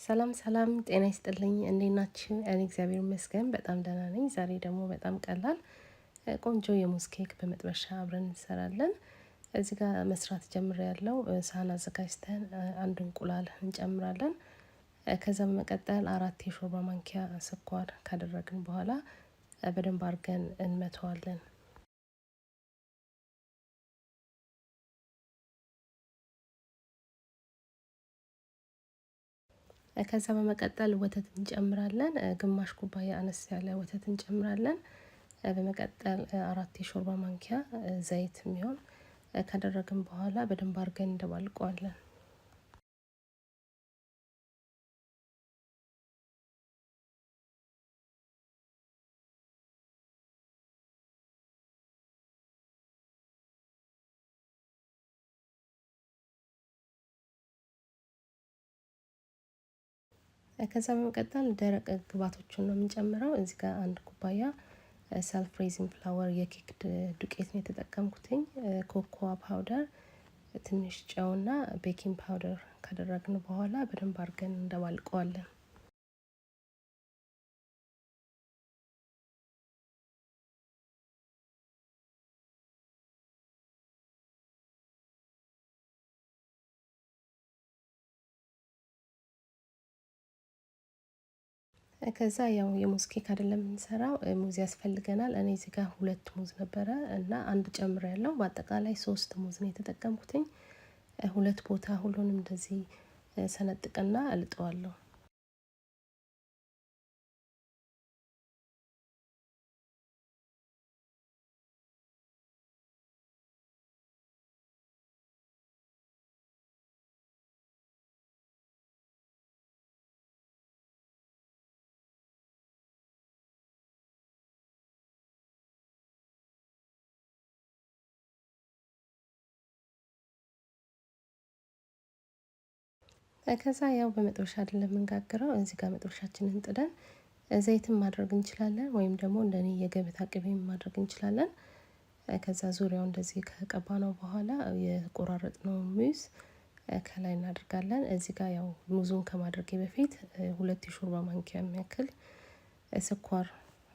ሰላም ሰላም ጤና ይስጥልኝ እንዴት ናችሁ? እኔ እግዚአብሔር ይመስገን በጣም ደህና ነኝ። ዛሬ ደግሞ በጣም ቀላል ቆንጆ የሙዝ ኬክ በመጥበሻ አብረን እንሰራለን። እዚህ ጋር መስራት ጀምሬያለሁ። ሳህን አዘጋጅተን አንድ እንቁላል እንጨምራለን። ከዛ በመቀጠል 4 የሾርባ ማንኪያ ስኳር ካደረግን በኋላ በደንብ አድርገን እንመተዋለን። ከዛ በመቀጠል ወተት እንጨምራለን። ግማሽ ኩባያ አነስ ያለ ወተት እንጨምራለን። በመቀጠል 4 የሾርባ ማንኪያ ዘይት የሚሆን ካደረግን በኋላ በደንብ አድርገን እንደባልቀዋለን። ከዛ በመቀጠል ደረቅ ግብአቶቹን ነው የምንጨምረው። እዚህ ጋር አንድ ኩባያ ሰልፍ ሬዚን ፍላወር የኬክ ዱቄት ነው የተጠቀምኩትኝ። ኮኮዋ ፓውደር፣ ትንሽ ጨውና ቤኪንግ ፓውደር ካደረግን በኋላ በደንብ አድርገን እንደባልቀዋለን። ከዛ ያው የሙዝ ኬክ አይደለም የምንሰራው ሙዝ ያስፈልገናል። እኔ እዚህ ጋር 2 ሙዝ ነበረ እና አንድ ጨምሬያለሁ። በአጠቃላይ 3 ሙዝ ነው የተጠቀምኩትኝ። 2 ቦታ ሁሉንም እንደዚህ ሰነጥቅና እልጠዋለሁ። ከዛ ያው በመጥበሻ አይደለም የምንጋግረው። እዚህ ጋር መጥበሻችንን ጥደን ዘይትም ማድረግ እንችላለን ወይም ደግሞ እንደኔ የገበታ ቅቤም ማድረግ እንችላለን። ከዛ ዙሪያው እንደዚህ ከቀባነው በኋላ የቆራረጥነው ሙዝ ከላይ እናደርጋለን። እዚህ ጋር ያው ሙዙን ከማድረጌ በፊት 2 የሾርባ ማንኪያ የሚያክል ስኳር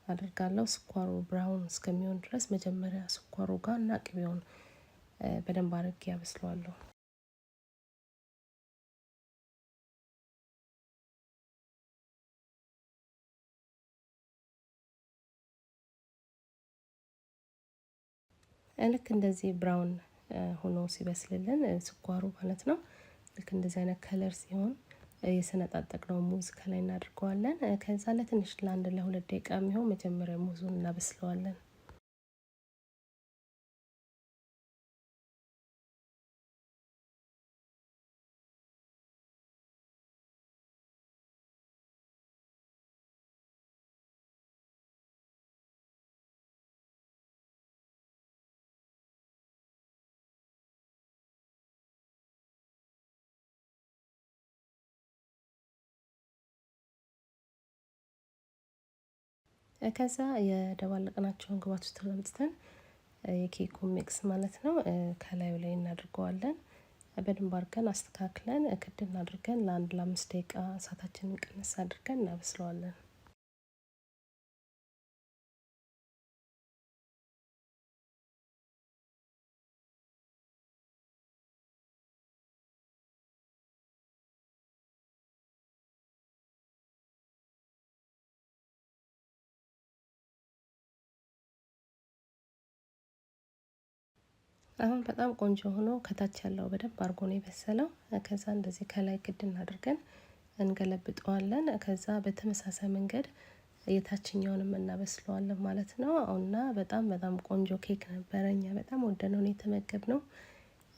አደርጋለሁ። ስኳሩ ብራውን እስከሚሆን ድረስ መጀመሪያ ስኳሩ ጋር እና ቅቤውን በደንብ አድርጌ አበስለዋለሁ። ልክ እንደዚህ ብራውን ሆኖ ሲበስልልን ስኳሩ ማለት ነው። ልክ እንደዚህ አይነት ከለር ሲሆን የሰነጣጠቅነው ሙዝ ከላይ እናድርገዋለን። ከዛ ለትንሽ ለ1 ለ2 ደቂቃ የሚሆን መጀመሪያ ሙዙን እናበስለዋለን። ከዛ የደባለቅናቸውን ግብአቶች አምጥተን የኬኩን ሚክስ ማለት ነው ከላዩ ላይ እናድርገዋለን። በደንብ አድርገን አስተካክለን ክድን አድርገን ለ1 ለ5 ደቂቃ እሳታችንን ቀነስ አድርገን እናበስለዋለን። አሁን በጣም ቆንጆ ሆኖ ከታች ያለው በደንብ አድርጎ ነው የበሰለው። ከዛ እንደዚህ ከላይ ክድን አድርገን እንገለብጠዋለን። ከዛ በተመሳሳይ መንገድ የታችኛውንም እናበስለዋለን ማለት ነው። እና በጣም ቆንጆ ኬክ ነበረ። እኛ በጣም ወደነው ነው የተመገብነው።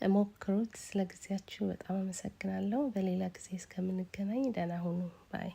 ሞክሩት። ስለ ጊዜያችሁ በጣም አመሰግናለሁ። በሌላ ጊዜ እስከምንገናኝ ደህና ሁኑ ባይ